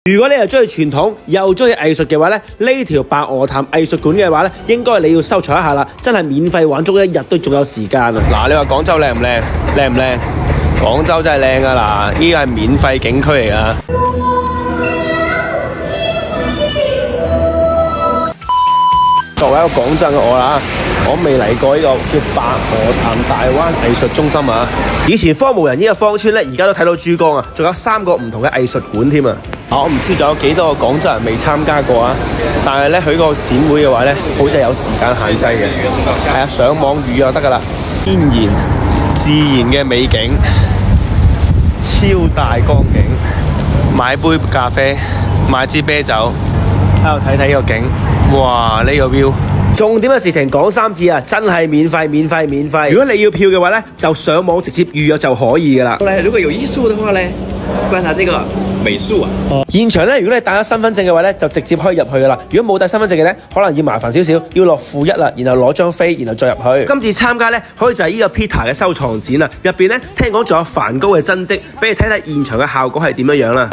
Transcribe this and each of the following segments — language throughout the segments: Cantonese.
如果你又中意傳統又中意藝術嘅話咧，呢條白鵝潭藝術館嘅話咧，應該你要收藏一下啦，真係免費玩足一日都仲有時間啊！嗱，你話廣州靚唔靚？靚唔靚？廣州真係靚噶嗱，呢個係免費景區嚟噶。作為一個廣州嘅我啦，我未嚟過呢個叫白鵝潭大灣藝術中心啊。以前荒無人呢個芳村咧，而家都睇到珠江啊，仲有3個唔同嘅藝術館添啊！我唔知仲有幾多個廣州人未參加過啊，但係咧佢個展會嘅話咧，好似係有時間限制嘅，係啊，上網預約就得噶啦。天然自然嘅美景，超大江景，買杯咖啡，買支啤酒，喺度睇睇呢個景，哇！呢個 view。重點嘅事情講3次啊，真係免費免費免費！如果你要票嘅話咧，就上網直接預約就可以噶啦。如果有藝術的話咧，觀察這個美術啊。現場咧，如果你帶咗身份證嘅話咧，就直接可以入去噶啦。如果冇帶身份證嘅咧，可能要麻煩少少，要落負1啦，然後攞張飛，然後再入去。今次參加咧，可以就係呢個 Peter 嘅收藏展啊，入邊咧聽講仲有梵高嘅真跡，俾你睇睇現場嘅效果係點樣樣啦。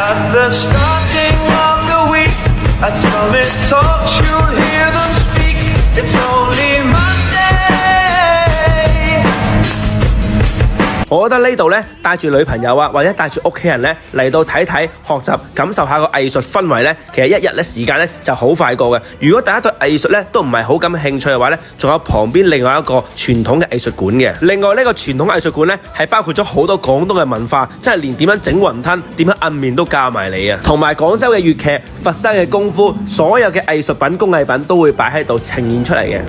我覺得呢度咧，帶住女朋友啊，或者帶住屋企人咧嚟到睇睇、學習、感受下個藝術氛圍咧，其實一日咧時間咧就好快過嘅。如果大家對藝術咧都唔係好感興趣嘅話咧，仲有旁邊另外一個傳統嘅藝術館嘅。另外呢個傳統藝術館咧係包括咗好多廣東嘅文化，即係連點樣整雲吞、點樣摁麵都教埋你啊。同埋廣州嘅粵劇、佛山嘅功夫，所有嘅藝術品、工藝品都會擺喺度呈現出嚟嘅。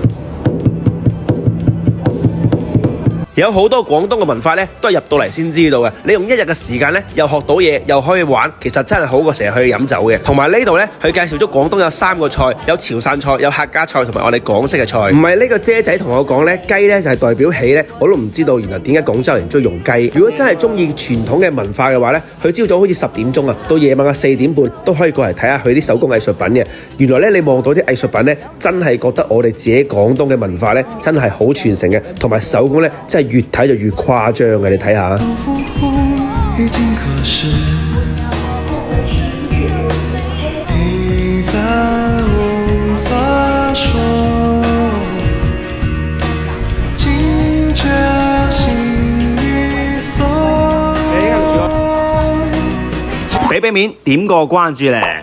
有好多廣東嘅文化咧，都係入到嚟先知道嘅。你用一日嘅時間咧，又學到嘢，又可以玩，其實真係好過成日去飲酒嘅。同埋呢度咧，佢介紹咗廣東有3個菜，有潮汕菜，有客家菜，同埋我哋港式嘅菜。唔係呢個姐仔同我講咧，雞咧就係代表喜咧，我都唔知道原來點解廣州人中意用雞。如果真係中意傳統嘅文化嘅話咧，佢朝早好似10點鐘啊，到夜晚嘅4點半都可以過嚟睇下佢啲手工藝術品嘅。原來咧，你望到啲藝術品咧，真係覺得我哋自己廣東嘅文化咧，真係好傳承嘅，同埋手工咧，真係越睇就越誇張嘅，你睇下。俾面點個關注咧！